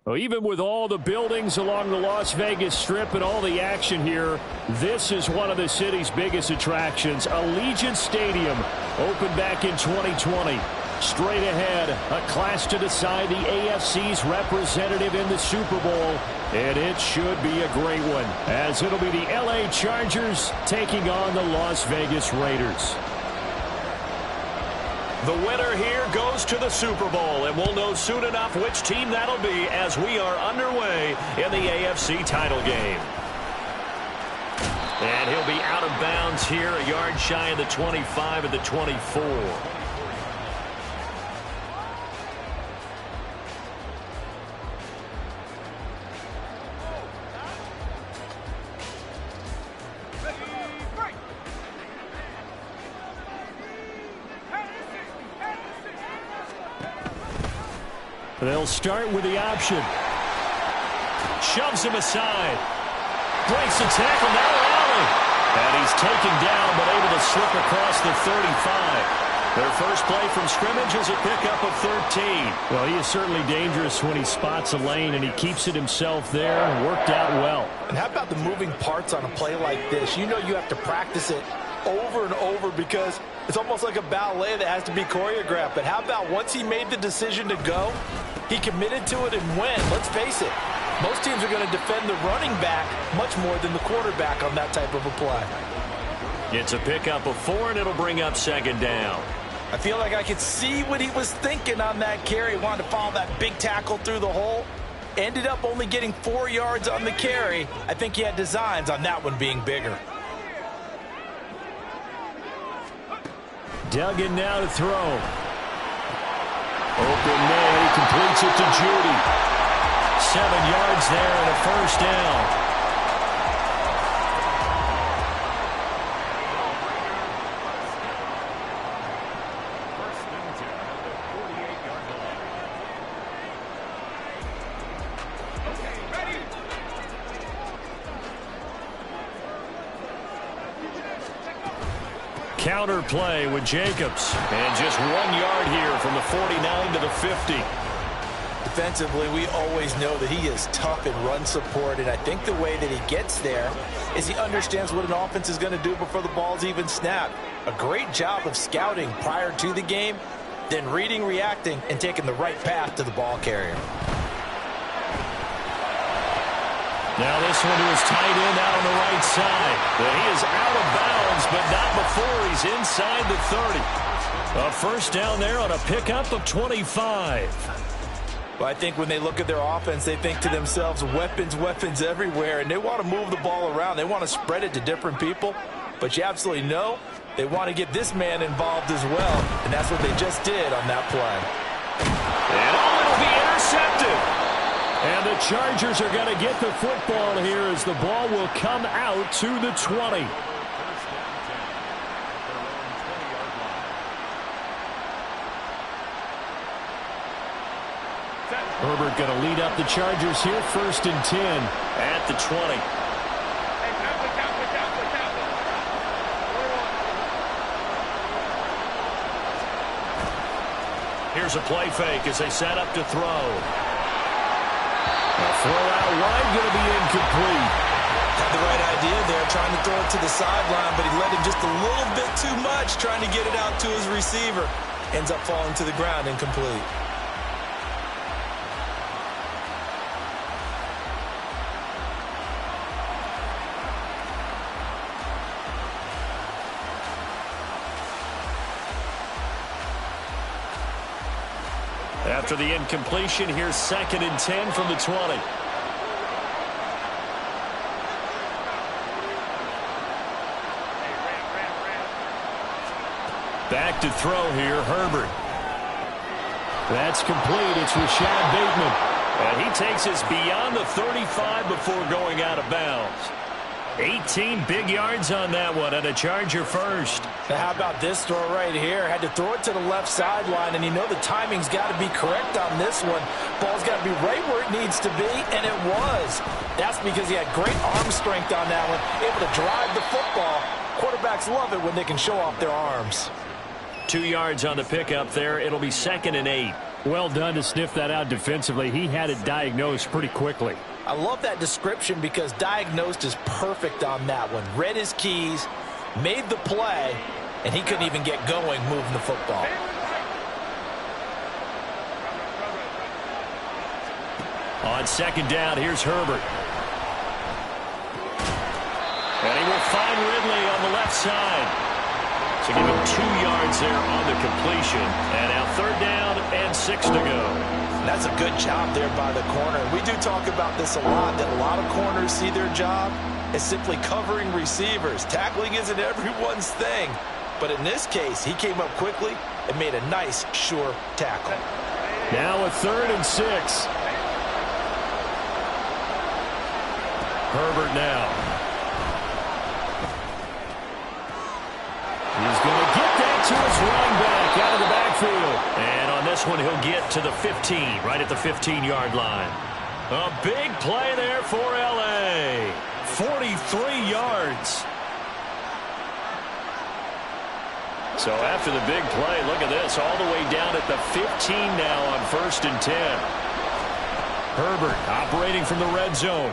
Well, even with all the buildings along the Las Vegas Strip and all the action here, this is one of the city's biggest attractions. Allegiant Stadium opened back in 2020. Straight ahead, a clash to decide the AFC's representative in the Super Bowl. And it should be a great one, as it'll be the LA Chargers taking on the Las Vegas Raiders. The winner here goes to the Super Bowl, and we'll know soon enough which team that'll be as we are underway in the AFC title game. And he'll be out of bounds here, a yard shy of the 25 and the 24. They'll start with the option. Shoves him aside. Breaks the tackle, now Allen. And he's taken down, but able to slip across the 35. Their first play from scrimmage is a pickup of 13. Well, he is certainly dangerous when he spots a lane, and he keeps it himself there. Worked out well. And how about the moving parts on a play like this? You know you have to practice it over and over because it's almost like a ballet that has to be choreographed. But how about once he made the decision to go, he committed to it and went. Let's face it, most teams are going to defend the running back much more than the quarterback on that type of a play. It's a pickup of 4, and it'll bring up second down. I feel like I could see what he was thinking on that carry. He wanted to follow that big tackle through the hole. Ended up only getting 4 yards on the carry. I think he had designs on that one being bigger. Duggan now to throw. Open man, he completes it to Judy. 7 yards there and a first down. Counter play with Jacobs. And just 1 yard here from the 49 to the 50. Defensively, we always know that he is tough in run support, and I think the way that he gets there is he understands what an offense is going to do before the ball's even snapped. A great job of scouting prior to the game, then reading, reacting, and taking the right path to the ball carrier. Now this one to his tight end out on the right side. But he is out of bounds, but not before he's inside the 30. A first down there on a pickup of 25. Well, I think when they look at their offense, they think to themselves, weapons, weapons everywhere, and they want to move the ball around. They want to spread it to different people, but you absolutely know they want to get this man involved as well, and that's what they just did on that play. And it'll be intercepted. And the Chargers are going to get the football here as the ball will come out to the 20. Herbert going to lead up the Chargers here, 1st and 10 at the 20. Here's a play fake as they set up to throw. A throw out wide, going to be incomplete. Had the right idea there, trying to throw it to the sideline, but he let him just a little bit too much, trying to get it out to his receiver. Ends up falling to the ground, incomplete. After the incompletion, here's 2nd and 10 from the 20. Back to throw here, Herbert. That's complete. It's Rashad Bateman. And he takes us beyond the 35 before going out of bounds. 18 big yards on that one, and a Charger first. Now how about this throw right here? Had to throw it to the left sideline, and you know the timing's got to be correct on this one. Ball's got to be right where it needs to be, and it was. That's because he had great arm strength on that one, able to drive the football. Quarterbacks love it when they can show off their arms. 2 yards on the pickup there. It'll be 2nd and 8. Well done to sniff that out defensively. He had it diagnosed pretty quickly. I love that description because diagnosed is perfect on that one. Read his keys, made the play, and he couldn't even get going moving the football. On second down, here's Herbert. And he will find Ridley on the left side. So give him 2 yards there on the completion. And now third down and 6 to go. That's a good job there by the corner. We do talk about this a lot, that a lot of corners see their job as simply covering receivers. Tackling isn't everyone's thing. But in this case, he came up quickly and made a nice, sure tackle. Now a 3rd and 6. Herbert now. He's going to get that to his running back out of the backfield. And on this one, he'll get to the 15, right at the 15-yard line. A big play there for L.A. 43 yards. So after the big play, look at this, all the way down at the 15 now on 1st and 10. Herbert operating from the red zone.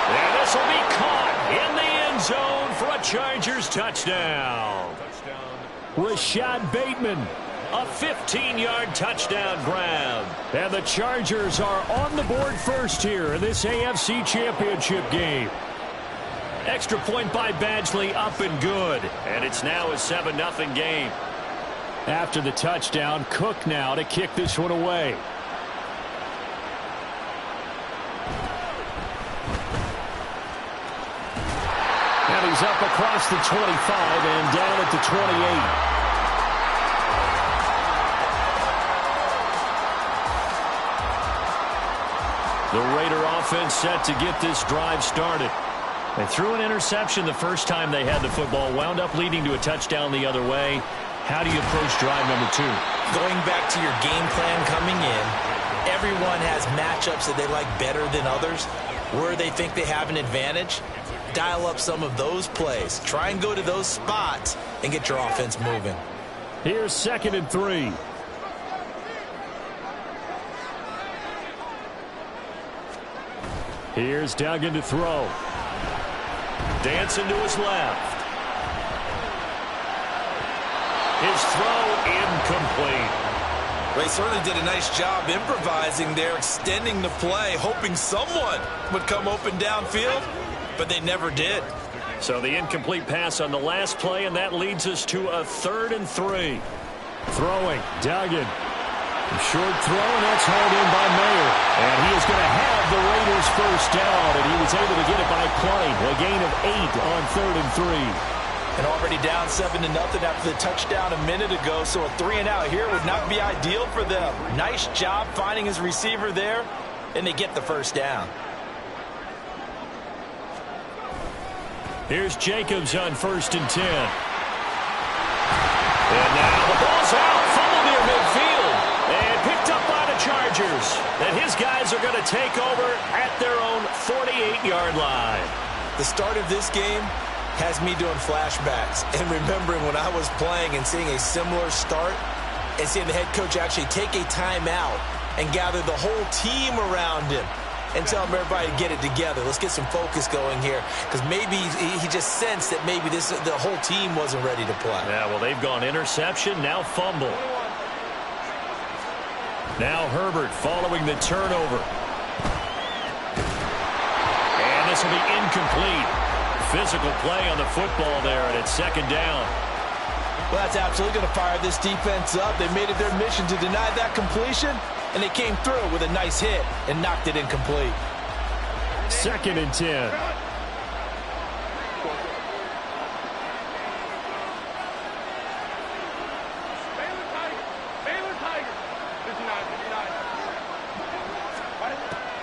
And this will be caught in the end zone for a Chargers touchdown. Rashad Bateman. A 15-yard touchdown grab. And the Chargers are on the board first here in this AFC Championship game. Extra point by Badgley, up and good. And it's now a 7-0 game. After the touchdown, Cook now to kick this one away. And he's up across the 25 and down at the 28. The Raider offense set to get this drive started. They threw an interception the first time they had the football, wound up leading to a touchdown the other way. How do you approach drive number 2? Going back to your game plan coming in, everyone has matchups that they like better than others. Where they think they have an advantage, dial up some of those plays. Try and go to those spots and get your offense moving. Here's 2nd and 3. Here's Duggan to throw. Dancing to his left. His throw incomplete. Well, he certainly did a nice job improvising there, extending the play, hoping someone would come open downfield, but they never did. So the incomplete pass on the last play, and that leads us to a 3rd and 3. Throwing, Duggan. Short throw, and that's hauled in by Mayer. And he is going to have the Raiders first down, and he was able to get it by play. A gain of 8 on 3rd and 3. And already down 7-0 after the touchdown a minute ago, so a 3-and-out here would not be ideal for them. Nice job finding his receiver there, and they get the first down. Here's Jacobs on 1st and 10. And now the ball's out. Fumble near midfield. And picked up by the Chargers. And his guys are going to take over at their own 48-yard line. The start of this game has me doing flashbacks and remembering when I was playing and seeing a similar start and seeing the head coach actually take a timeout and gather the whole team around him and tell him everybody to get it together. Let's get some focus going here, because maybe he just sensed that maybe the whole team wasn't ready to play. Yeah, well, they've gone interception, now fumble. Now Herbert following the turnover. And this will be incomplete. Physical play on the football there, and it's 2nd down. Well, that's absolutely going to fire this defense up. They made it their mission to deny that completion, and they came through with a nice hit and knocked it incomplete. 2nd and 10.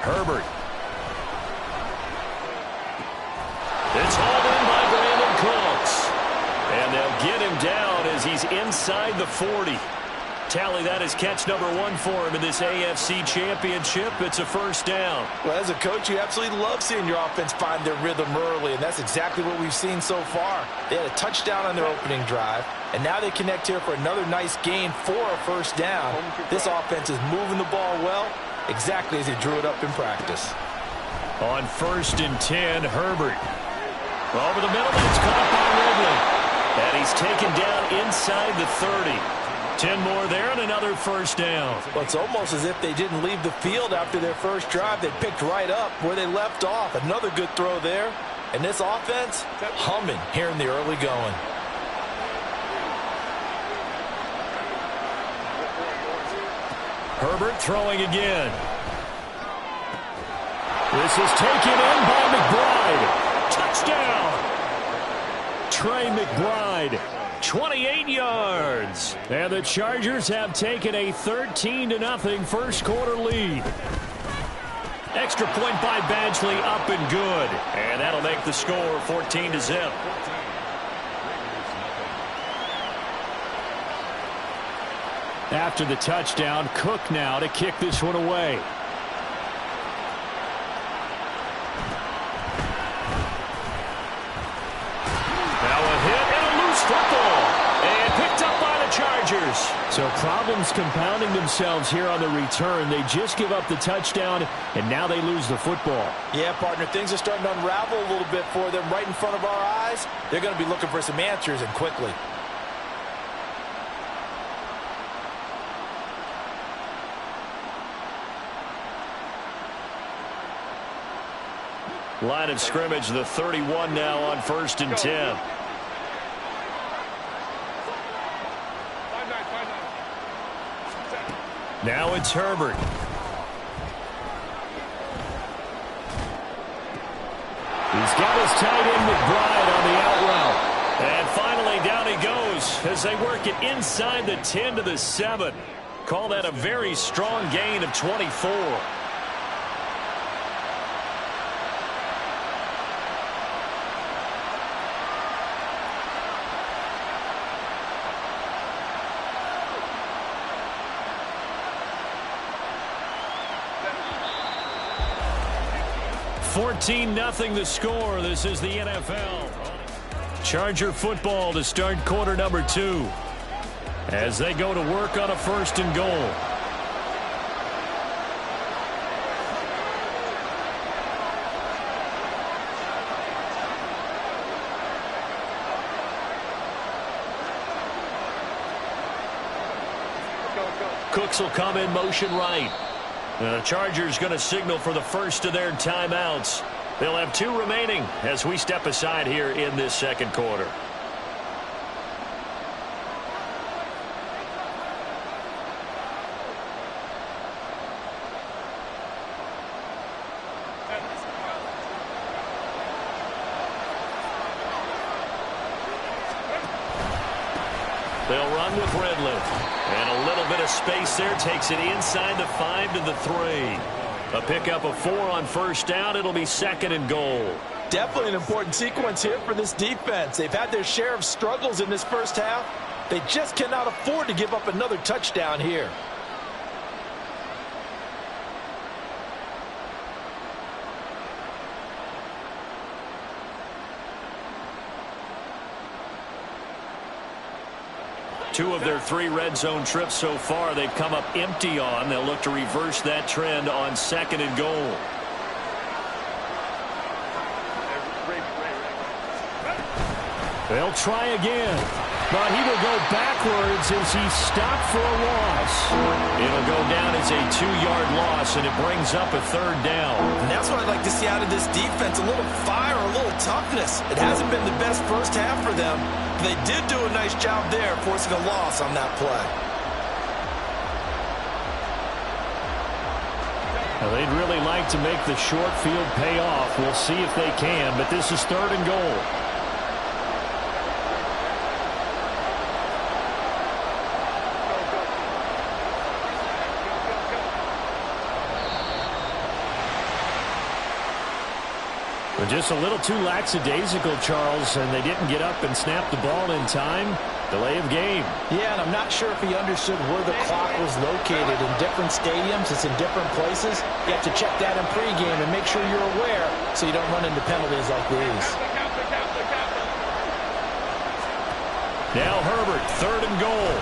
Herbert. It's hauled in by Brandon Cooks. And they'll get him down as he's inside the 40. tally that as catch number 1 for him in this AFC Championship. It's a first down. Well, as a coach, you absolutely love seeing your offense find their rhythm early, and that's exactly what we've seen so far. They had a touchdown on their opening drive, and now they connect here for another nice gain for a first down. This offense is moving the ball well, exactly as they drew it up in practice. On 1st and 10, Herbert. Over the middle, and it's caught by Ridley. And he's taken down inside the 30. 10 more there and another first down. Well, it's almost as if they didn't leave the field after their first drive. They picked right up where they left off. Another good throw there. And this offense, humming here in the early going. Herbert throwing again. This is taken in by McBride. Touchdown! Trey McBride. 28 yards. And the Chargers have taken a 13-0 first quarter lead. Extra point by Badgley, up and good. And that'll make the score 14-0. After the touchdown, Cook now to kick this one away. So problems compounding themselves here on the return. They just give up the touchdown, and now they lose the football. Yeah, partner, things are starting to unravel a little bit for them right in front of our eyes. They're going to be looking for some answers, and quickly. Line of scrimmage, the 31 now on 1st and 10. Now it's Herbert. He's got his tight end McBride on the out route. And finally down he goes as they work it inside the 10 to the 7. Call that a very strong gain of 24. Nothing the score. This is the NFL. Charger football to start quarter number 2 as they go to work on a 1st and goal. Cooks will come in motion right. The Chargers going to signal for the first of their timeouts. They'll have 2 remaining as we step aside here in this second quarter. They'll run with Redland. And a little bit of space there takes it inside the 5 to the 3. A pickup of 4 on 1st down. It'll be 2nd and goal. Definitely an important sequence here for this defense. They've had their share of struggles in this first half. They just cannot afford to give up another touchdown here. Two of their 3 red zone trips so far they've come up empty on. They'll look to reverse that trend on 2nd and goal. They'll try again, but he will go backwards as he's stopped for a loss. It'll go down as a 2-yard loss, and it brings up a 3rd down. And that's what I'd like to see out of this defense, a little fire, a little toughness. It hasn't been the best first half for them, but they did do a nice job there, forcing a loss on that play. Well, they'd really like to make the short field pay off. We'll see if they can, but this is 3rd and goal. Just a little too lackadaisical, Charles, and they didn't get up and snap the ball in time. Delay of game. Yeah, and I'm not sure if he understood where the clock was located. In different stadiums, it's in different places. You have to check that in pregame and make sure you're aware so you don't run into penalties like these. Now Herbert, 3rd and goal.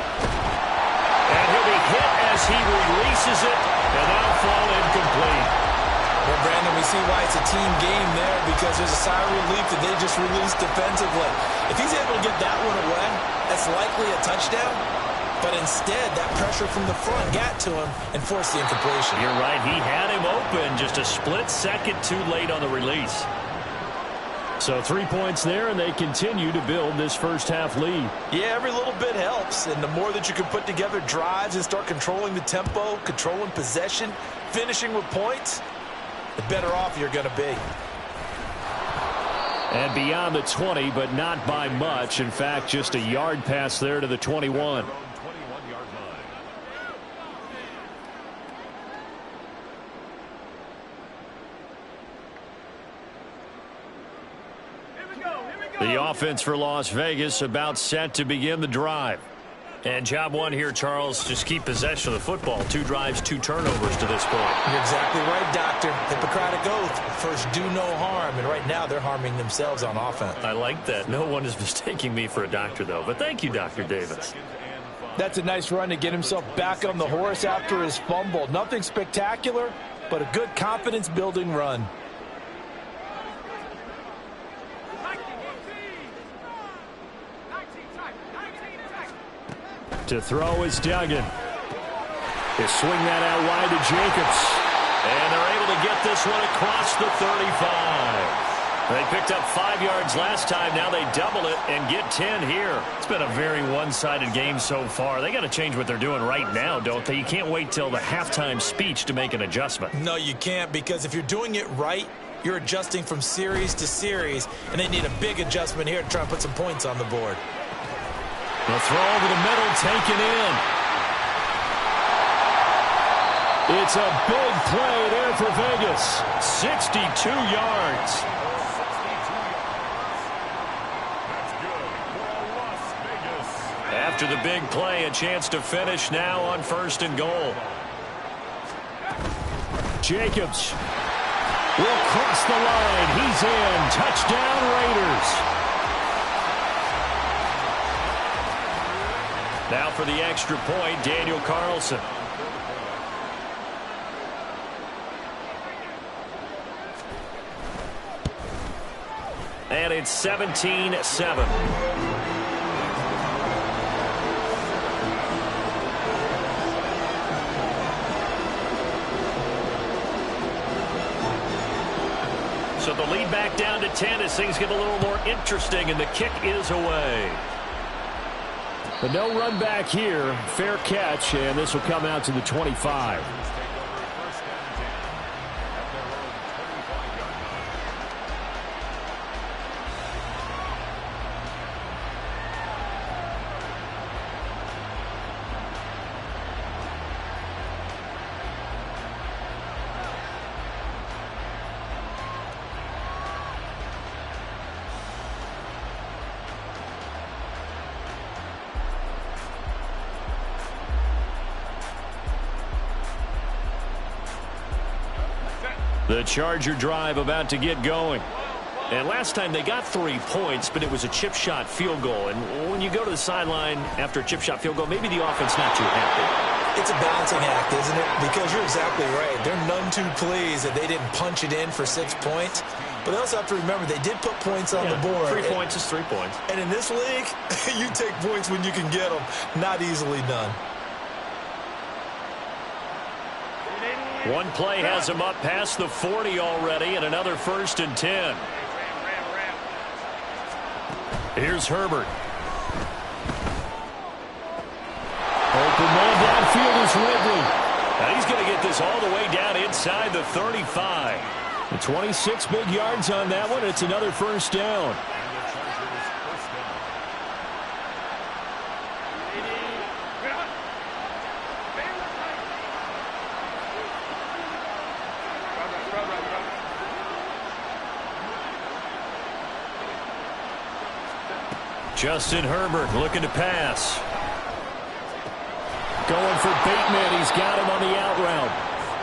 And he'll be hit as he releases it, and that'll fall incomplete. Well, Brandon, we see why it's a team game there because there's a sigh of relief that they just released defensively. If he's able to get that one away, that's likely a touchdown. But instead, that pressure from the front got to him and forced the incompletion. You're right. He had him open just a split second too late on the release. So 3 points there, and they continue to build this first half lead. Yeah, every little bit helps. And the more that you can put together drives and start controlling the tempo, controlling possession, finishing with points, the better off you're going to be. And beyond the 20, but not by much. In fact, just a yard pass there to the 21. The offense for Las Vegas about set to begin the drive. And job one here, Charles, just keep possession of the football. 2 drives, 2 turnovers to this point. You're exactly right, Doctor. Hippocratic oath. First, do no harm. And right now, they're harming themselves on offense. I like that. No one is mistaking me for a doctor, though. But thank you, Dr. Davis. That's a nice run to get himself back on the horse after his fumble. Nothing spectacular, but a good confidence-building run. To throw is Duggan. They swing that out wide to Jacobs. And they're able to get this one across the 35. They picked up 5 yards last time. Now they double it and get 10 here. It's been a very one-sided game so far. They got to change what they're doing right now, don't they? You can't wait till the halftime speech to make an adjustment. No, you can't, because if you're doing it right, you're adjusting from series to series, and they need a big adjustment here to try and put some points on the board. The throw over the middle, taken in. It's a big play there for Vegas. 62 yards. After the big play, a chance to finish now on 1st and goal. Jacobs will cross the line. He's in. Touchdown, Raiders. Now for the extra point, Daniel Carlson. And it's 17-7. So the lead back down to 10 as things get a little more interesting, and the kick is away. But no run back here. Fair catch, and this will come out to the 25. The Charger drive about to get going. And last time they got 3 points, but it was a chip shot field goal. And when you go to the sideline after a chip shot field goal, maybe the offense not too happy. It's a balancing act, isn't it? Because you're exactly right. They're none too pleased that they didn't punch it in for 6 points. But they also have to remember they did put points on the board. 3 points is 3 points. And in this league, you take points when you can get them. Not easily done. One play has him up past the 40 already, and another 1st and 10. Here's Herbert. Open man downfield is Ridley. Now he's going to get this all the way down inside the 35. The 26 big yards on that one. It's another 1st down. Justin Herbert looking to pass. Going for Bateman. He's got him on the out route.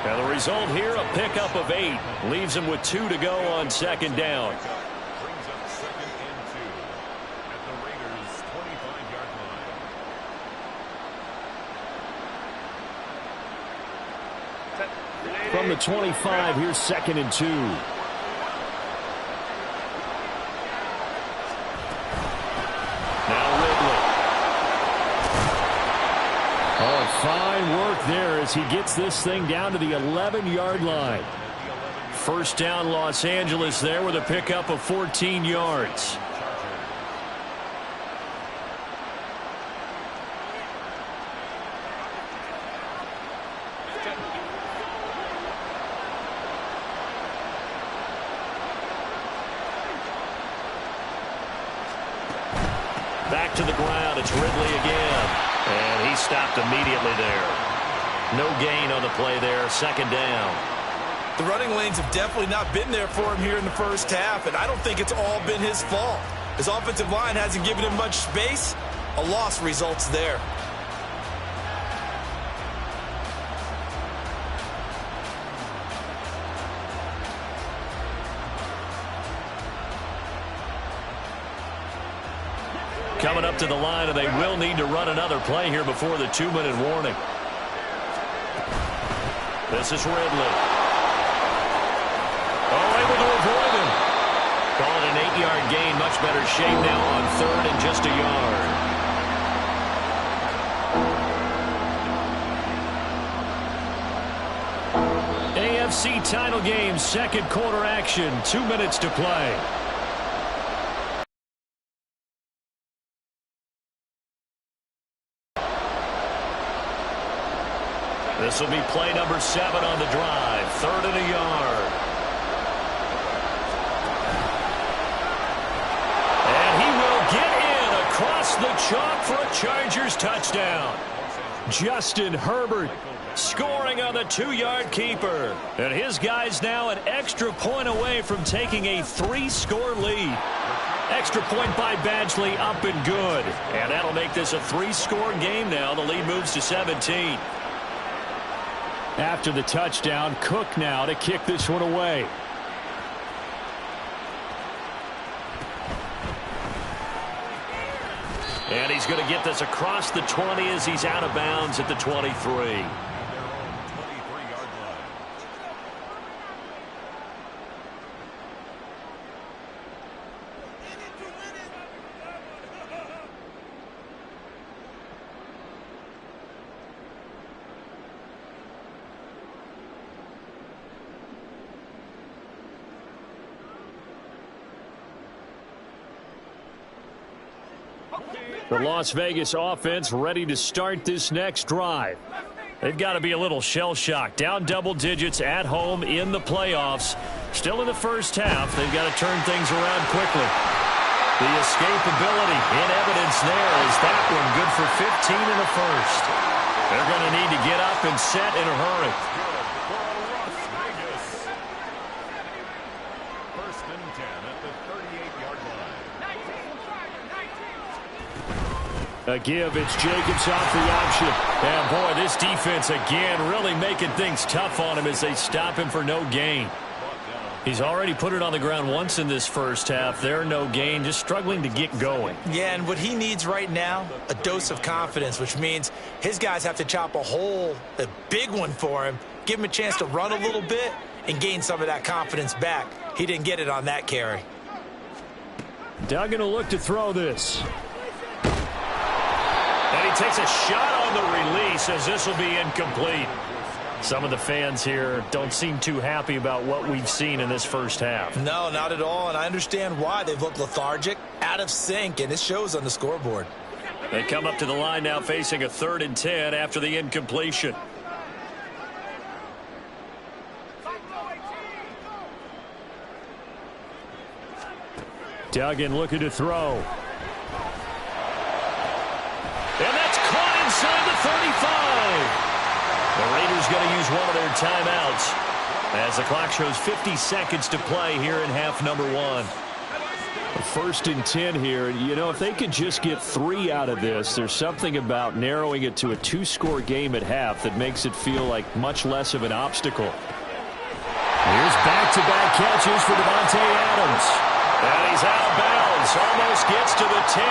And the result here, a pickup of 8. Leaves him with 2 to go on second down. Brings up 2nd and 2 at the Raiders' 25-yard line. From the 25, here's 2nd and 2. Now Ridley. Oh, fine work there as he gets this thing down to the 11-yard line. First down Los Angeles there with a pickup of 14 yards. Back to the ground. It's Ridley again. And he stopped immediately there. No gain on the play there. Second down. The running lanes have definitely not been there for him here in the first half, and I don't think it's all been his fault. His offensive line hasn't given him much space. A loss results there. Coming up to the line, and they will need to run another play here before the 2-minute warning. This is Ridley. Oh, able to avoid him. Call it an 8-yard gain. Much better shape now on 3rd and just a yard. AFC title game, second quarter action. 2 minutes to play. This will be play number 7 on the drive. 3rd and a yard. And he will get in across the chalk for a Chargers touchdown. Justin Herbert scoring on the 2-yard keeper. And his guys now an extra point away from taking a 3-score lead. Extra point by Badgley, up and good. And that'll make this a 3-score game now. The lead moves to 17. After the touchdown, Cook now to kick this one away. And he's going to get this across the 20 as he's out of bounds at the 23. The Las Vegas offense ready to start this next drive. They've got to be a little shell-shocked. Down double digits at home in the playoffs. Still in the first half. They've got to turn things around quickly. The escapability in evidence there is that one good for 15 in the first. They're going to need to get up and set in a hurry. First and 10 at the 38-yard line. A give, it's Jacobs off the option. And boy, this defense again really making things tough on him as they stop him for no gain. He's already put it on the ground once in this first half. They're no gain, just struggling to get going. Yeah, and what he needs right now, a dose of confidence, which means his guys have to chop a big one for him, give him a chance to run a little bit and gain some of that confidence back. He didn't get it on that carry. Duggan will look to throw this. And he takes a shot on the release as this will be incomplete. Some of the fans here don't seem too happy about what we've seen in this first half. No, not at all, and I understand why. They've looked lethargic, out of sync, and it shows on the scoreboard. They come up to the line now facing a 3rd and 10 after the incompletion. Duggan looking to throw. And that's caught inside the 35. The Raiders going to use one of their timeouts as the clock shows 50 seconds to play here in half number 1. First and 10 here. You know, if they could just get 3 out of this, there's something about narrowing it to a 2-score game at half that makes it feel like much less of an obstacle. Here's back-to-back catches for Davante Adams. And he's out of bounds. Almost gets to the 10.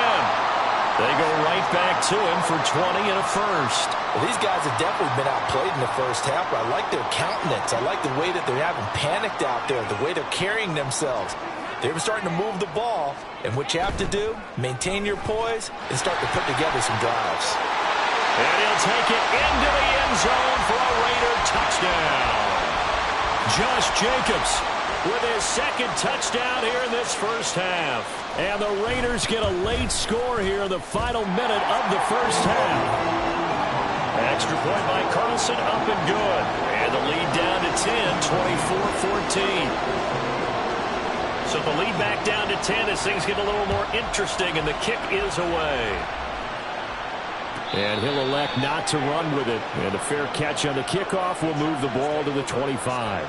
They go right back to him for 20 and a first. Well, these guys have definitely been outplayed in the first half, but I like their countenance. I like the way that they're having panicked out there, the way they're carrying themselves. They're starting to move the ball, and what you have to do, maintain your poise and start to put together some drives. And he'll take it into the end zone for a Raider touchdown. Josh Jacobs with his second touchdown here in this first half. And the Raiders get a late score here in the final minute of the first half. Extra point by Carlson, up and good. And the lead down to 10, 24-14. So the lead back down to 10 as things get a little more interesting, and the kick is away. And he'll elect not to run with it. And a fair catch on the kickoff will move the ball to the 25.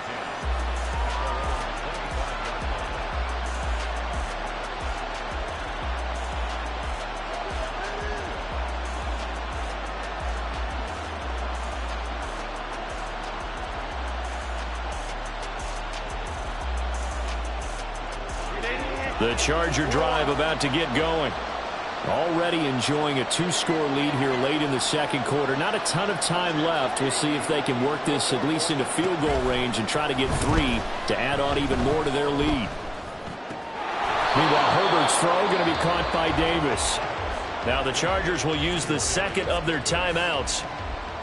The Charger drive about to get going. Already enjoying a 2-score lead here late in the second quarter. Not a ton of time left. We'll see if they can work this at least into field goal range and try to get 3 to add on even more to their lead. Meanwhile, Herbert's throw going to be caught by Davis. Now the Chargers will use the second of their timeouts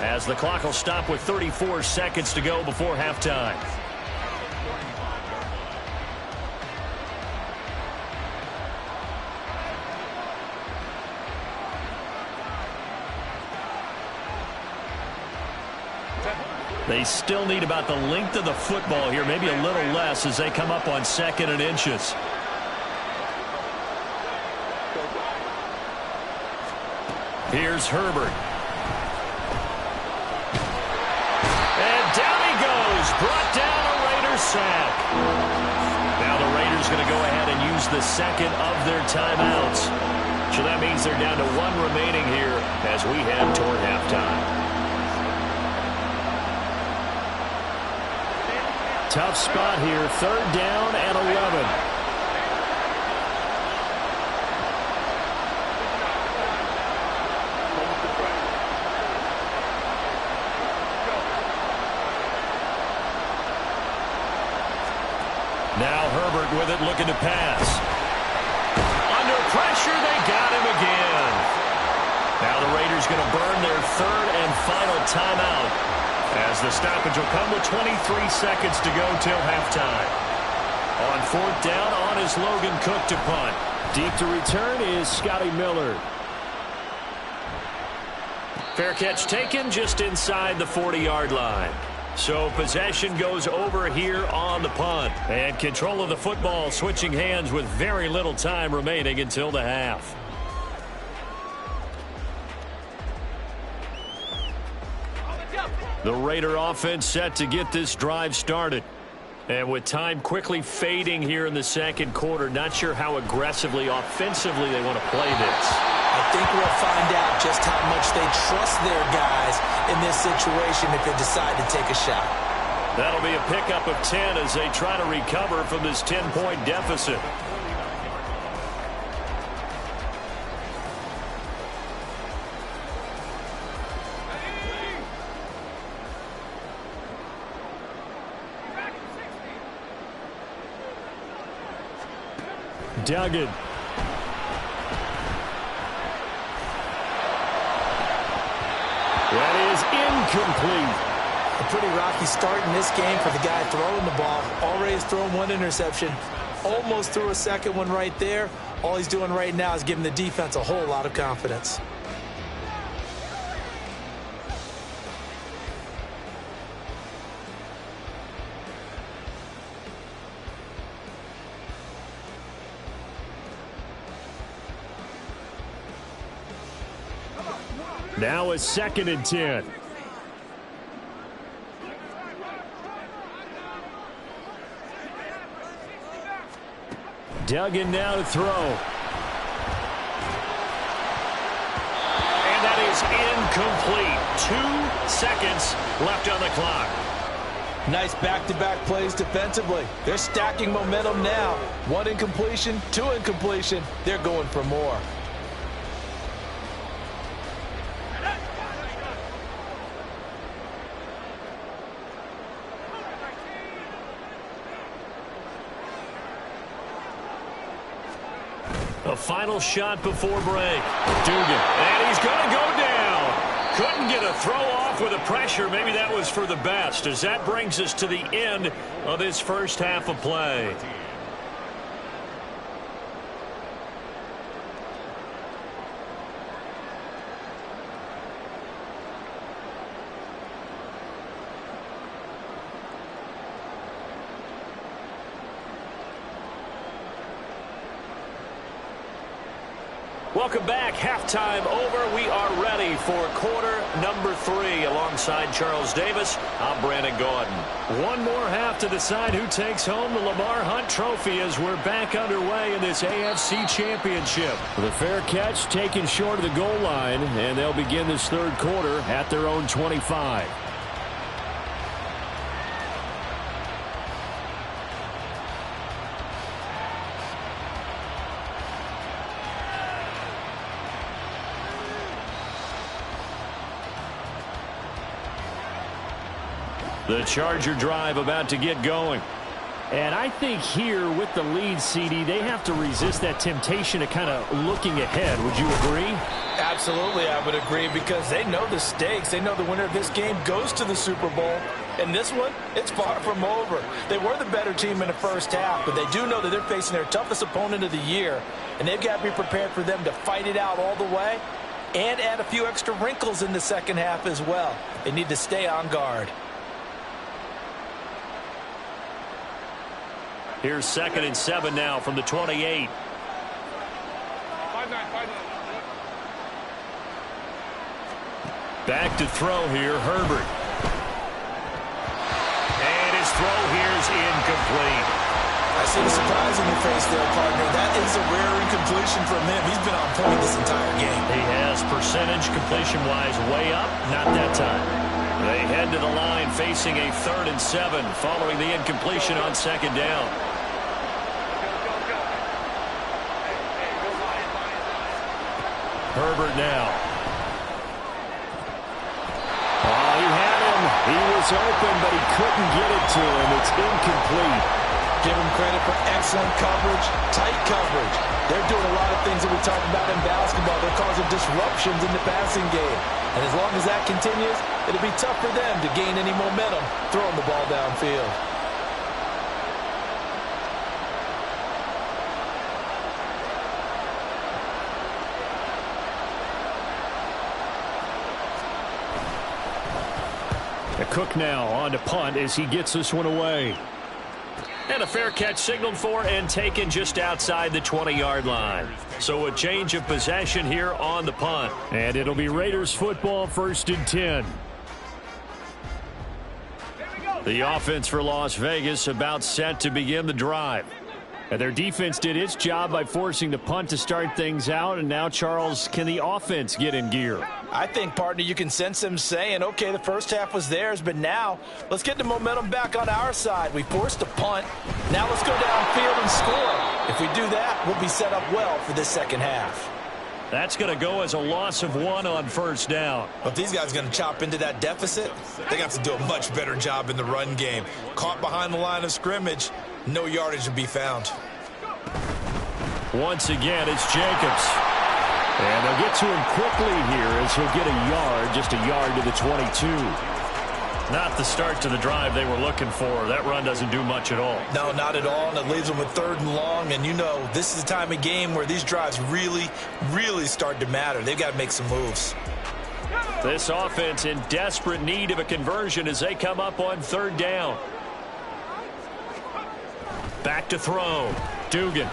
as the clock will stop with 34 seconds to go before halftime. They still need about the length of the football here, maybe a little less as they come up on 2nd and inches. Here's Herbert. And down he goes, brought down a Raiders sack. Now the Raiders going to go ahead and use the second of their timeouts. So that means they're down to 1 remaining here as we head toward halftime. Tough spot here. 3rd down and 11. Now Herbert with it, looking to pass. Under pressure, they got him again. Now the Raiders going to burn their 3rd and final timeout, as the stoppage will come with 23 seconds to go till halftime. On 4th down, on is Logan Cook to punt. Deep to return is Scotty Miller. Fair catch taken just inside the 40-yard line. So possession goes over here on the punt. And control of the football switching hands with very little time remaining until the half. The Raider offense set to get this drive started. And with time quickly fading here in the second quarter, not sure how aggressively, offensively they want to play this. I think we'll find out just how much they trust their guys in this situation if they decide to take a shot. That'll be a pickup of 10 as they try to recover from this 10-point deficit. Duggan. That is incomplete. A pretty rocky start in this game for the guy throwing the ball. Already has thrown 1 interception. Almost threw a second one right there. All he's doing right now is giving the defense a whole lot of confidence. Now a 2nd and 10. Dug in now to throw. And that is incomplete. 2 seconds left on the clock. Nice back-to-back plays defensively. They're stacking momentum now. 1 incompletion, 2 incompletion. They're going for more. A final shot before break. Dugan. And he's going to go down. Couldn't get a throw off with the pressure. Maybe that was for the best, as that brings us to the end of this first half of play. Welcome back. Halftime over. We are ready for quarter number 3. Alongside Charles Davis, I'm Brandon Gordon. One more half to decide who takes home the Lamar Hunt Trophy as we're back underway in this AFC Championship. The fair catch taken short of the goal line, and they'll begin this third quarter at their own 25. The Charger drive about to get going. And I think here with the lead, CD, they have to resist that temptation of kind of looking ahead. Would you agree? Absolutely, I would agree, because they know the stakes. They know the winner of this game goes to the Super Bowl. And this one, it's far from over. They were the better team in the first half, but they do know that they're facing their toughest opponent of the year. And they've got to be prepared for them to fight it out all the way and add a few extra wrinkles in the second half as well. They need to stay on guard. Here's 2nd and 7 now from the 28. Back to throw here, Herbert. And his throw here is incomplete. I see the surprise in your face there, partner. That is a rare incompletion from him. He's been on point this entire game. He has percentage completion-wise way up, not that time. They head to the line facing a 3rd and 7 following the incompletion on 2nd down. Herbert now. Oh, he had him. He was open, but he couldn't get it to him. It's incomplete. Give him credit for excellent coverage, tight coverage. They're doing a lot of things that we talk about in basketball. They're causing disruptions in the passing game. And as long as that continues, it'll be tough for them to gain any momentum throwing the ball downfield. Cook now on to punt as he gets this one away. And a fair catch signaled for and taken just outside the 20-yard line. So a change of possession here on the punt. And it'll be Raiders football, 1st and 10. The offense for Las Vegas about set to begin the drive. And their defense did its job by forcing the punt to start things out. And now, Charles, can the offense get in gear? I think, partner, you can sense them saying, okay, the first half was theirs, but now let's get the momentum back on our side. We forced a punt. Now let's go downfield and score. If we do that, we'll be set up well for this second half. That's going to go as a loss of 1 on 1st down. Well, if these guys are going to chop into that deficit, they got to do a much better job in the run game. Caught behind the line of scrimmage, no yardage to be found. Once again, it's Jacobs. And they'll get to him quickly here as he'll get a yard, just a yard to the 22. Not the start to the drive they were looking for. That run doesn't do much at all. No, not at all, and it leaves them with 3rd and long. And you know, this is the time of game where these drives really, really start to matter. They've got to make some moves. This offense in desperate need of a conversion as they come up on 3rd down. Back to throw. Dugan.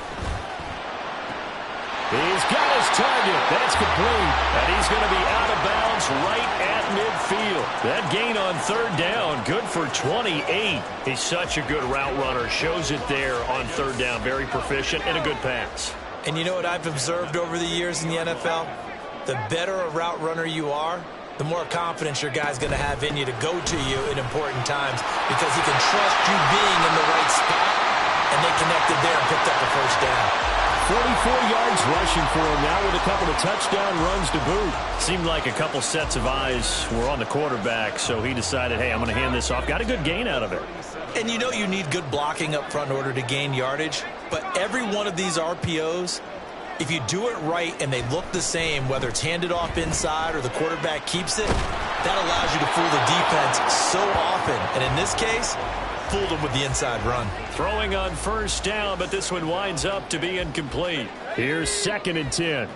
He's got his target. That's complete. And he's going to be out of bounds right at midfield. That gain on third down, good for 28. He's such a good route runner. Shows it there on third down. Very proficient and a good pass. And you know what I've observed over the years in the NFL? The better a route runner you are, the more confidence your guy's going to have in you to go to you in important times because he can trust you being in the right spot, and they connected there and picked up the first down. 44 yards rushing for him now with a couple of touchdown runs to boot. Seemed like a couple sets of eyes were on the quarterback, so he decided, hey, I'm going to hand this off. Got a good gain out of it. And you know you need good blocking up front in order to gain yardage, but every one of these RPOs, if you do it right and they look the same, whether it's handed off inside or the quarterback keeps it, that allows you to fool the defense so often. And in this case, fooled them with the inside run. Throwing on first down, but this one winds up to be incomplete. Here's 2nd and 10.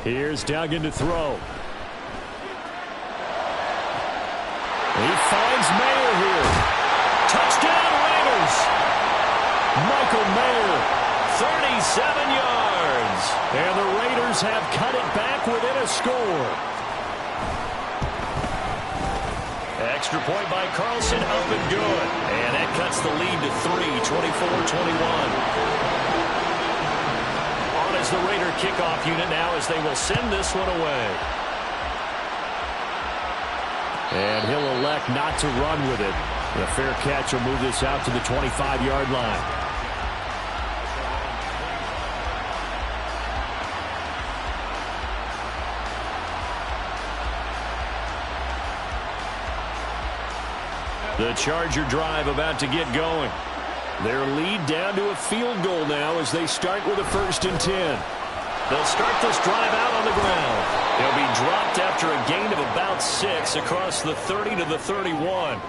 Here's Duggan to throw. He finds Mayer here. Touchdown Raiders! Michael Mayer. 37 yards. And the Raiders have cut it back within a score. Extra point by Carlson, up and good. And that cuts the lead to 3, 24-21. On as the Raider kickoff unit now as they will send this one away. And he'll elect not to run with it. And a fair catch will move this out to the 25-yard line. The Charger drive about to get going. Their lead down to a field goal now as they start with a 1st and 10. They'll start this drive out on the ground. He'll be dropped after a gain of about 6 across the 30 to the 31.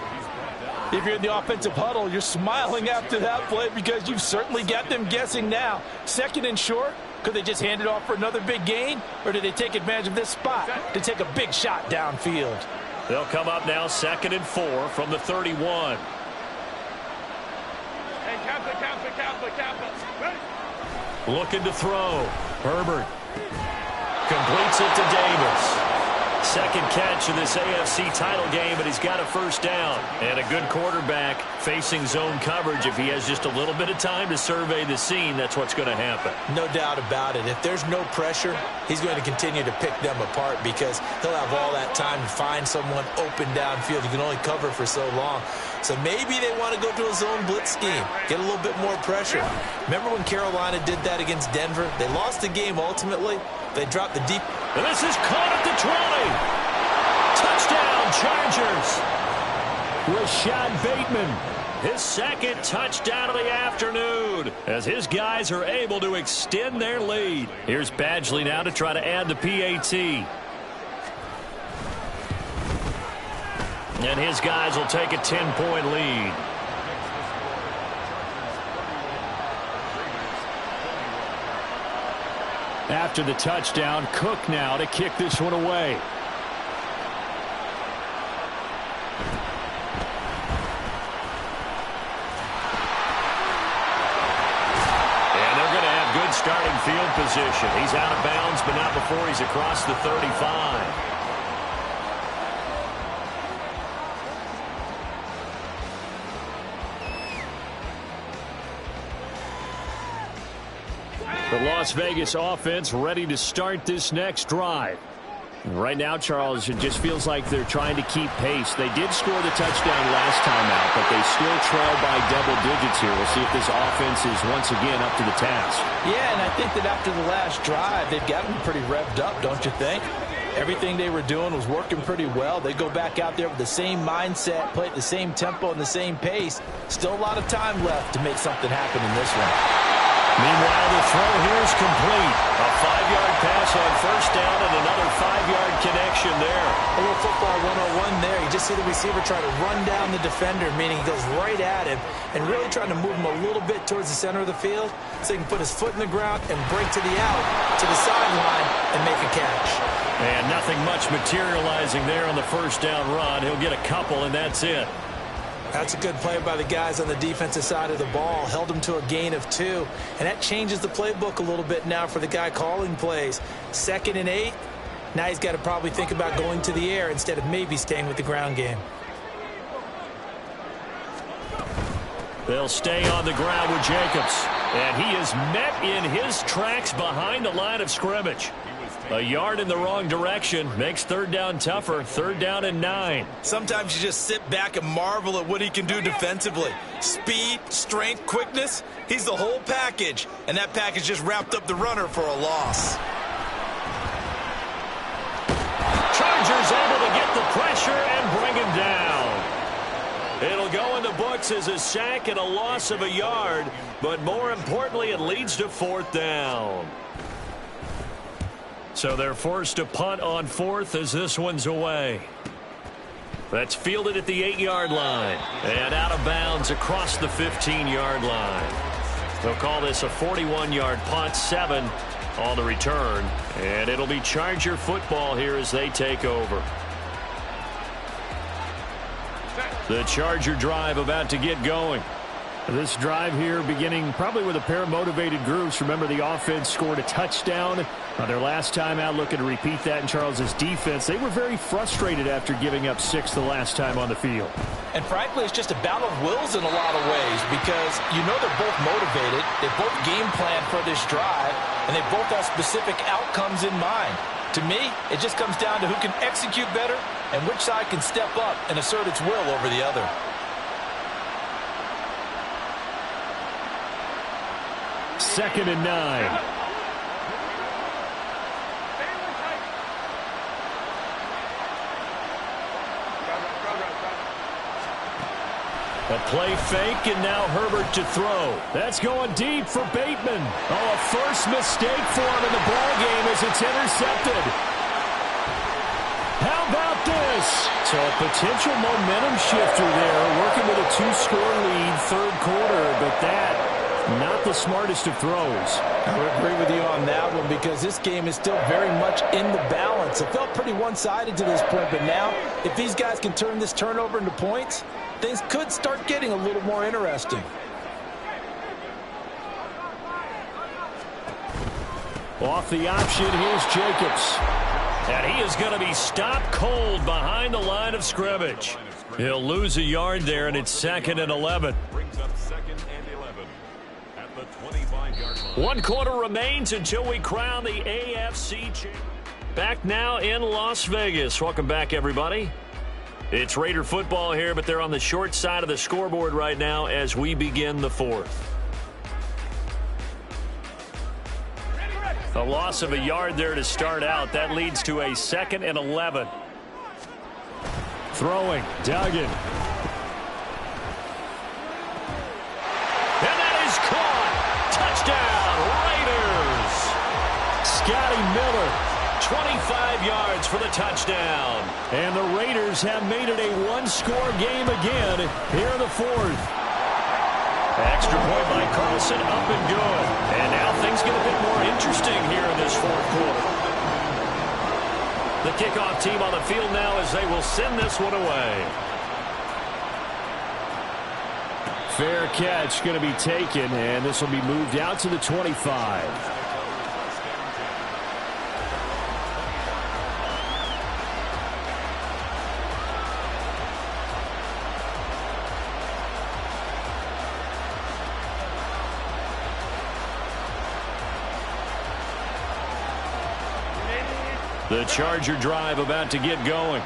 If you're in the offensive huddle, you're smiling after that play because you've certainly got them guessing now. 2nd and short, could they just hand it off for another big gain? Or did they take advantage of this spot to take a big shot downfield? They'll come up now 2nd and 4 from the 31. Looking to throw. Herbert completes it to Davis. 2nd catch in this AFC title game, but he's got a first down. And a good quarterback facing zone coverage. If he has just a little bit of time to survey the scene, that's what's going to happen. No doubt about it. If there's no pressure, he's going to continue to pick them apart because he'll have all that time to find someone open downfield. You can only cover for so long. So maybe they want to go to a zone blitz scheme, get a little bit more pressure. Remember when Carolina did that against Denver? They lost the game ultimately. They dropped the deep. And this is caught at the 20. Touchdown, Chargers. Rashad Bateman. His 2nd touchdown of the afternoon as his guys are able to extend their lead. Here's Badgley now to try to add the PAT. And his guys will take a 10-point lead. After the touchdown, Cook now to kick this one away. And they're going to have good starting field position. He's out of bounds, but not before he's across the 35. The Las Vegas offense ready to start this next drive. Right now, Charles, it just feels like they're trying to keep pace. They did score the touchdown last time out, but they still trail by double digits here. We'll see if this offense is once again up to the task. Yeah, and I think that after the last drive, they've gotten pretty revved up, don't you think? Everything they were doing was working pretty well. They go back out there with the same mindset, play at the same tempo and the same pace. Still a lot of time left to make something happen in this one. Meanwhile, the throw here is complete. A 5-yard pass on first down and another 5-yard connection there. A little football 101 there. You just see the receiver try to run down the defender, meaning he goes right at him and really trying to move him a little bit towards the center of the field so he can put his foot in the ground and break to the out, to the sideline, and make a catch. And nothing much materializing there on the first down run. He'll get a couple, and that's it. That's a good play by the guys on the defensive side of the ball. Held them to a gain of 2. And that changes the playbook a little bit now for the guy calling plays. 2nd and 8. Now he's got to probably think about going to the air instead of maybe staying with the ground game. They'll stay on the ground with Jacobs. And he is met in his tracks behind the line of scrimmage. A yard in the wrong direction makes 3rd down tougher. 3rd down and 9. Sometimes you just sit back and marvel at what he can do defensively. Speed, strength, quickness. He's the whole package. And that package just wrapped up the runner for a loss. Chargers able to get the pressure and bring him down. It'll go in the books as a sack and a loss of a yard. But more importantly, it leads to 4th down. So they're forced to punt on 4th as this one's away. That's fielded at the 8-yard line. And out of bounds across the 15-yard line. They'll call this a 41-yard punt, 7 on the return. And it'll be Charger football here as they take over. The Charger drive about to get going. This drive here beginning probably with a pair of motivated groups. Remember, the offense scored a touchdown on their last time out, looking to repeat that in Charles's defense. They were very frustrated after giving up 6 the last time on the field. And frankly, it's just a battle of wills in a lot of ways because you know they're both motivated. They both game plan for this drive, and they both have specific outcomes in mind. To me, it just comes down to who can execute better and which side can step up and assert its will over the other. Second and 9. A play fake, and now Herbert to throw. That's going deep for Bateman. Oh, a first mistake for him in the ball game as it's intercepted. How about this? So a potential momentum shifter there, working with a 2-score lead, 3rd quarter, but that not the smartest of throws. I would agree with you on that one because this game is still very much in the balance. It felt pretty one-sided to this point, but now if these guys can turn this turnover into points, things could start getting a little more interesting. Off the option, here's Jacobs. And he is going to be stopped cold behind the line of scrimmage. He'll lose a yard there, and it's 2nd and 11. Brings up 2nd and 11 at the 25-yard line. 1 quarter remains until we crown the AFC champion. Back now in Las Vegas. Welcome back, everybody. It's Raider football here, but they're on the short side of the scoreboard right now as we begin the 4th. A loss of a yard there to start out. That leads to a 2nd and 11. Throwing, Duggan. And that is caught. Touchdown, Raiders. Scotty Miller. 25 yards for the touchdown. And the Raiders have made it a 1-score game again here in the 4th. Extra point by Carlson, up and good. And now things get a bit more interesting here in this 4th quarter. The kickoff team on the field now as they will send this one away. Fair catch going to be taken, and this will be moved out to the 25. The Charger drive about to get going.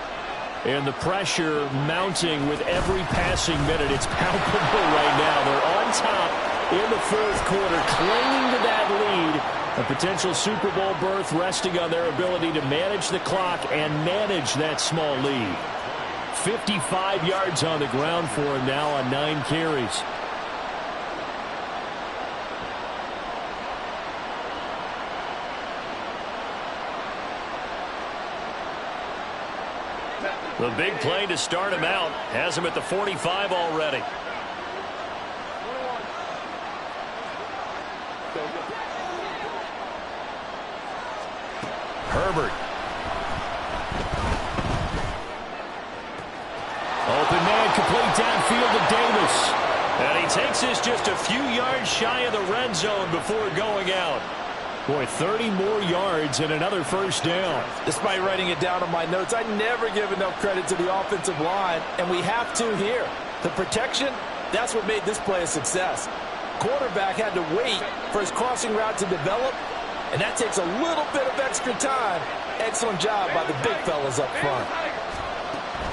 And the pressure mounting with every passing minute. It's palpable right now. They're on top in the 4th quarter, clinging to that lead. A potential Super Bowl berth resting on their ability to manage the clock and manage that small lead. 55 yards on the ground for him now on 9 carries. The big play to start him out has him at the 45 already. Herbert. Open man complete downfield to Davis. And he takes this just a few yards shy of the red zone before going out. Boy, 30 more yards and another first down. Despite writing it down on my notes, I never give enough credit to the offensive line, and we have to here. The protection, that's what made this play a success. Quarterback had to wait for his crossing route to develop, and that takes a little bit of extra time. Excellent job by the big fellas up front.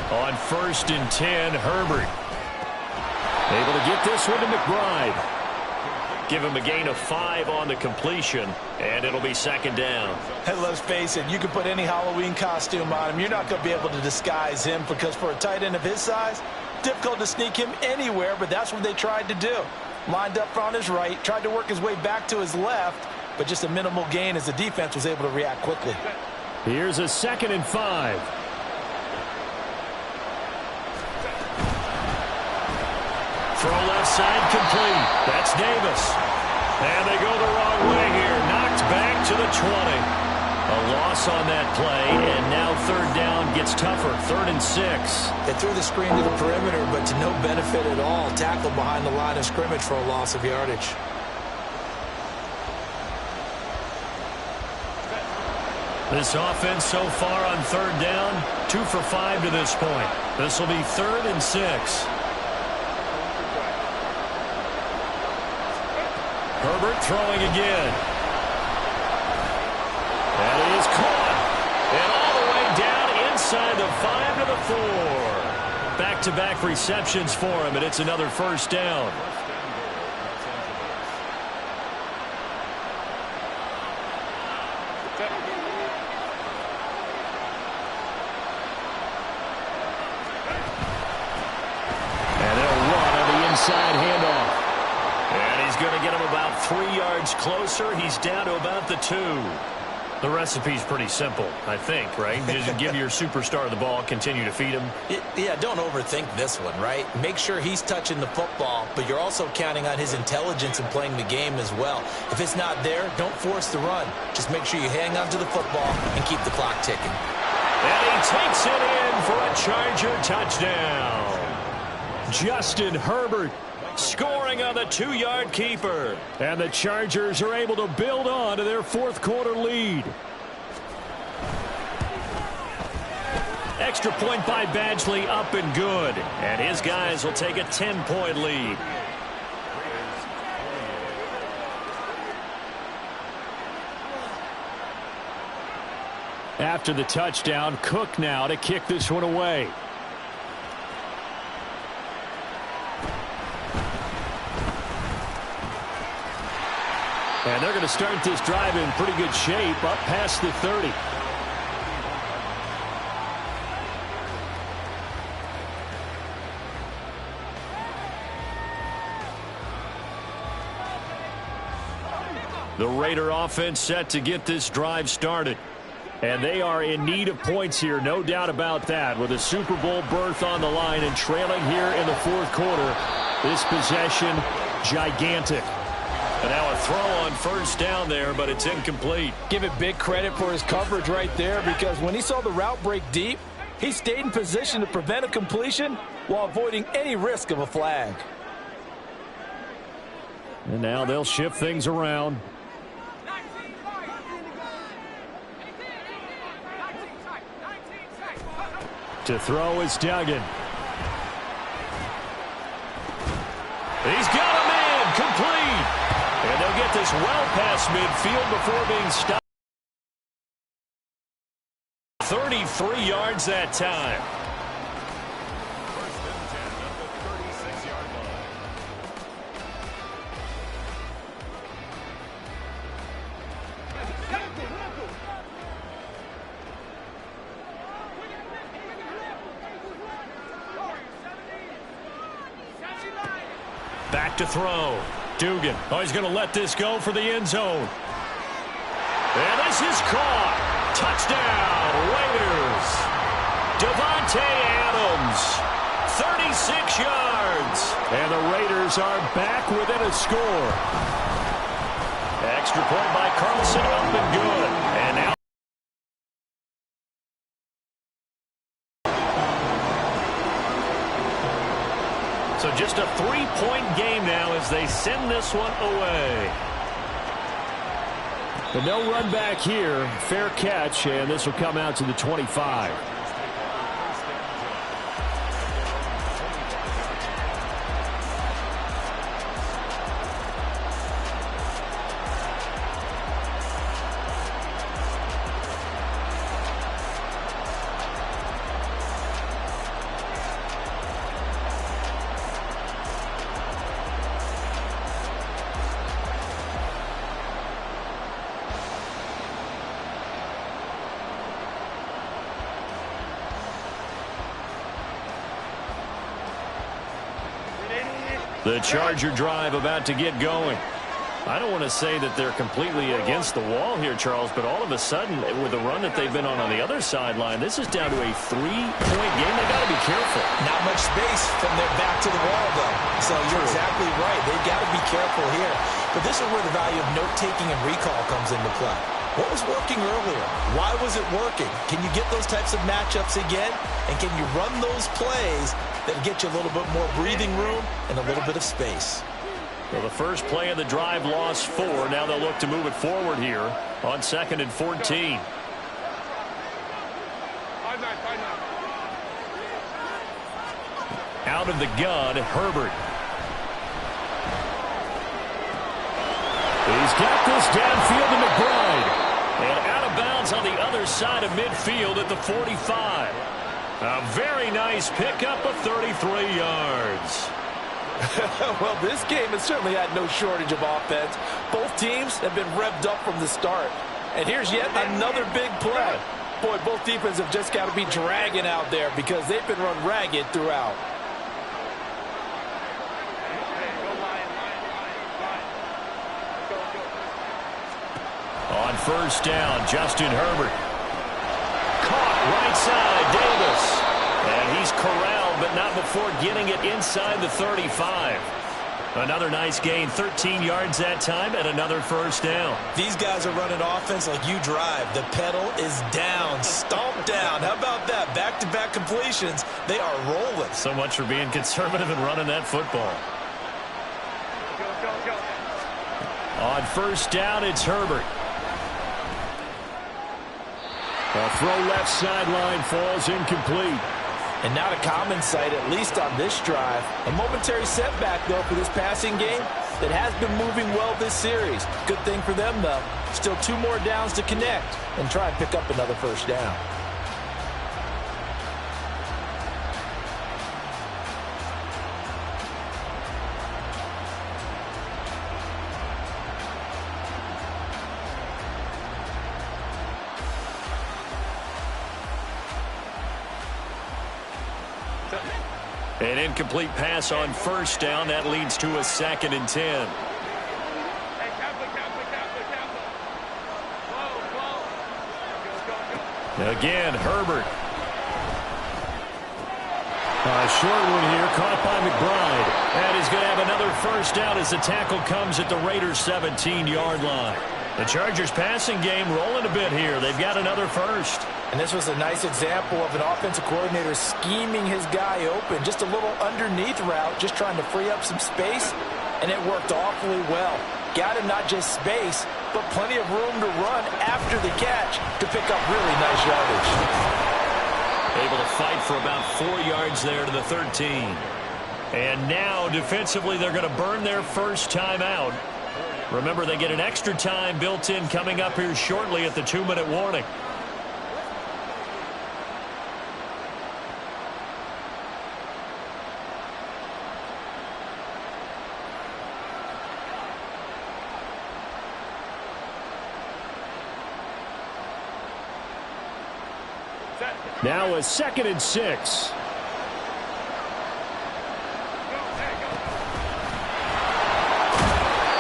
On 1st and 10, Herbert. Able to get this one to McBride. Give him a gain of 5 on the completion, and it'll be 2nd down. Hey, let's face it, you can put any Halloween costume on him. You're not going to be able to disguise him because for a tight end of his size, difficult to sneak him anywhere, but that's what they tried to do. Lined up on his right, tried to work his way back to his left, but just a minimal gain as the defense was able to react quickly. Here's a 2nd and 5. Throw left side complete. That's Davis. And they go the wrong way here. Knocked back to the 20. A loss on that play, and now 3rd down gets tougher. 3rd and 6. They threw the screen to the perimeter, but to no benefit at all. Tackled behind the line of scrimmage for a loss of yardage. This offense so far on 3rd down, 2 for 5 to this point. This will be 3rd and 6. Herbert throwing again. That is caught. And all the way down inside the 5 to the 4. Back-to-back receptions for him, and it's another 1st down. And they'll run on the inside handoff. And he's going to get him about 3 yards closer. He's down to about the 2. The recipe's pretty simple, I think, right? Just give your superstar the ball, continue to feed him. Yeah, don't overthink this one, right? Make sure he's touching the football, but you're also counting on his intelligence in playing the game as well. If it's not there, don't force the run. Just make sure you hang on to the football and keep the clock ticking. And he takes it in for a Charger touchdown. Justin Herbert scoring on the 2-yard keeper. And the Chargers are able to build on to their 4th quarter lead. Extra point by Badgley, up and good. And his guys will take a 10-point lead. After the touchdown, Cook now to kick this one away. And they're going to start this drive in pretty good shape, up past the 30. The Raider offense set to get this drive started. And they are in need of points here, no doubt about that, with a Super Bowl berth on the line and trailing here in the 4th quarter. This possession, gigantic. And now a throw on 1st down there, but it's incomplete. Give it big credit for his coverage right there, because when he saw the route break deep, he stayed in position to prevent a completion while avoiding any risk of a flag. And now they'll shift things around. To throw is Duggan. He's got a man complete. And they'll get this well past midfield before being stopped. 33 yards that time. Back to throw. Dugan. Oh, he's going to let this go for the end zone. And this is caught. Touchdown, Raiders. Devontae Adams, 36 yards. And the Raiders are back within a score. Extra point by Carlson, up and good. And now So just a 3-point game now as they send this one away. But no run back here. Fair catch, and this will come out to the 25. The Charger drive about to get going. I don't want to say that they're completely against the wall here, Charles, but all of a sudden, with the run that they've been on the other sideline, this is down to a 3-point game. They've got to be careful. Not much space from their back to the wall, though. So you're exactly right. They've got to be careful here. But this is where the value of note-taking and recall comes into play. What was working earlier? Why was it working? Can you get those types of matchups again? And can you run those plays that get you a little bit more breathing room and a little bit of space? Well, the first play of the drive lost 4. Now they'll look to move it forward here on 2nd and 14. Out of the gun, Herbert. He's got this downfield to McBride. And out of bounds on the other side of midfield at the 45. A very nice pickup of 33 yards. Well, this game has certainly had no shortage of offense. Both teams have been revved up from the start. And here's yet another big play. Boy, both defenses have just got to be dragging out there because they've been run ragged throughout. On first down, Justin Herbert. Caught right side, Davis. And he's corralled, but not before getting it inside the 35. Another nice gain, 13 yards that time, and another first down. These guys are running offense like you drive. The pedal is down, stomped down. How about that? Back-to-back completions. They are rolling. So much for being conservative and running that football. On first down, it's Herbert. A throw left sideline falls incomplete. And not a common sight, at least on this drive. A momentary setback, though, for this passing game that has been moving well this series. Good thing for them, though. Still 2 more downs to connect and try and pick up another first down. An incomplete pass on first down. That leads to a 2nd and 10. Again, Herbert. A short one here, caught by McBride. And he's going to have another first down as the tackle comes at the Raiders' 17-yard line. The Chargers' passing game rolling a bit here. They've got another first. And this was a nice example of an offensive coordinator scheming his guy open. Just a little underneath route, just trying to free up some space, and it worked awfully well. Got him not just space, but plenty of room to run after the catch to pick up really nice yardage. Able to fight for about 4 yards there to the 13. And now, defensively, they're going to burn their first time out. Remember, they get an extra time built in coming up here shortly at the 2-minute warning. Now a 2nd and 6.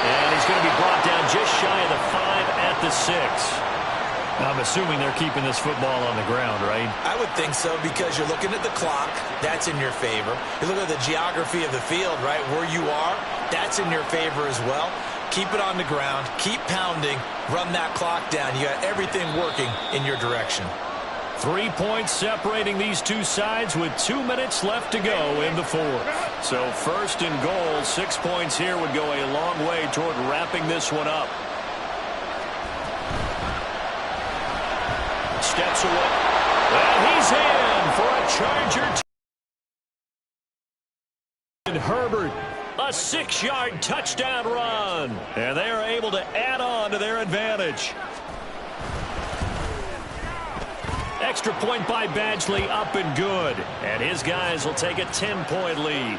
And he's going to be brought down just shy of the 5 at the 6. I'm assuming they're keeping this football on the ground, right? I would think so because you're looking at the clock. That's in your favor. You look at the geography of the field, right? Where you are, that's in your favor as well. Keep it on the ground. Keep pounding. Run that clock down. You got everything working in your direction. 3 points separating these two sides with 2 minutes left to go in the 4th. So first and goal, 6 points here would go a long way toward wrapping this one up. Steps away. And he's in for a Charger. And Herbert, a 6-yard touchdown run. And they are able to add on to their advantage. Extra point by Badgley, up and good. And his guys will take a 10-point lead.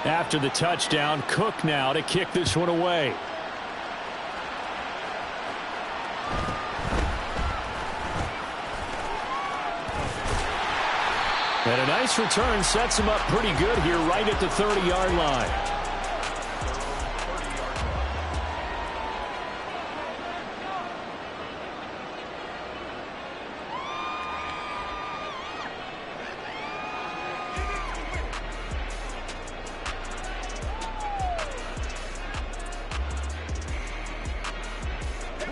After the touchdown, Cook now to kick this one away. And a nice return sets him up pretty good here right at the 30-yard line.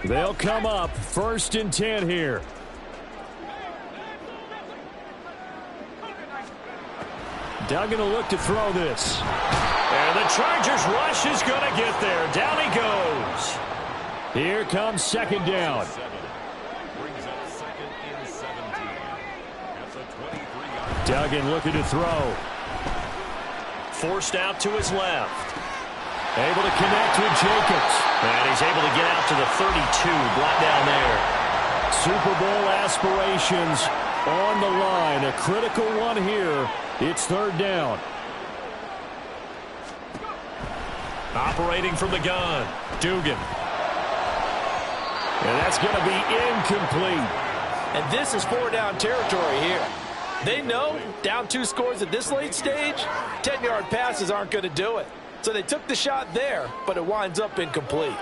They'll come up 1st and 10 here. Duggan will look to throw this. And the Chargers rush is going to get there. Down he goes. Here comes 2nd down. Brings up 2nd and 17. That's a 23-yard. Duggan looking to throw. Forced out to his left. Able to connect with Jacobs. And he's able to get out to the 32. Brought down there. Super Bowl aspirations on the line. A critical one here. It's 3rd down. Operating from the gun. Dugan. And that's going to be incomplete. And this is 4-down territory here. They know down 2 scores at this late stage, 10-yard passes aren't going to do it. So they took the shot there, but it winds up incomplete.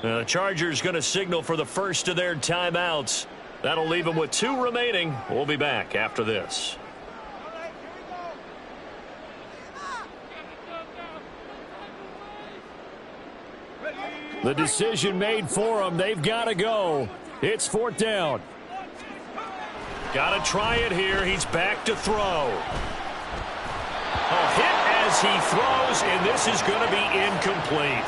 The Chargers going to signal for the first of their timeouts. That'll leave them with 2 remaining. We'll be back after this. The decision made for them. They've got to go. It's 4th down. Got to try it here. He's back to throw. A hit as he throws, and this is going to be incomplete.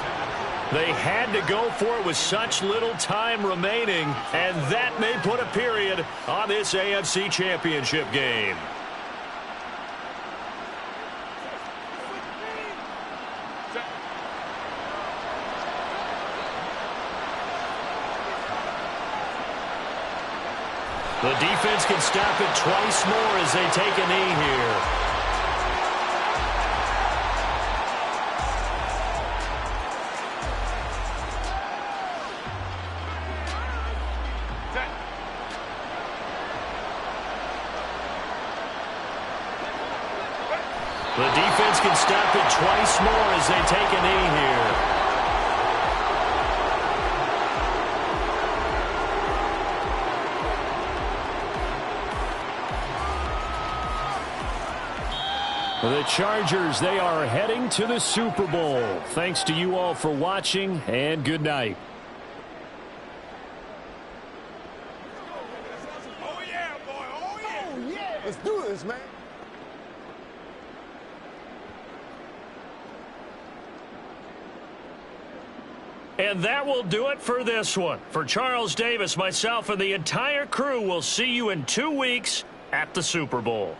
They had to go for it with such little time remaining, and that may put a period on this AFC Championship game. The defense can stop it twice more as they take a knee here. The defense can stop it twice more as they take a knee here. The Chargers, they are heading to the Super Bowl. Thanks to you all for watching, and good night. Oh, yeah, boy. Oh, yeah. Oh, yeah. Let's do this, man. And that will do it for this one. For Charles Davis, myself, and the entire crew, we'll see you in 2 weeks at the Super Bowl.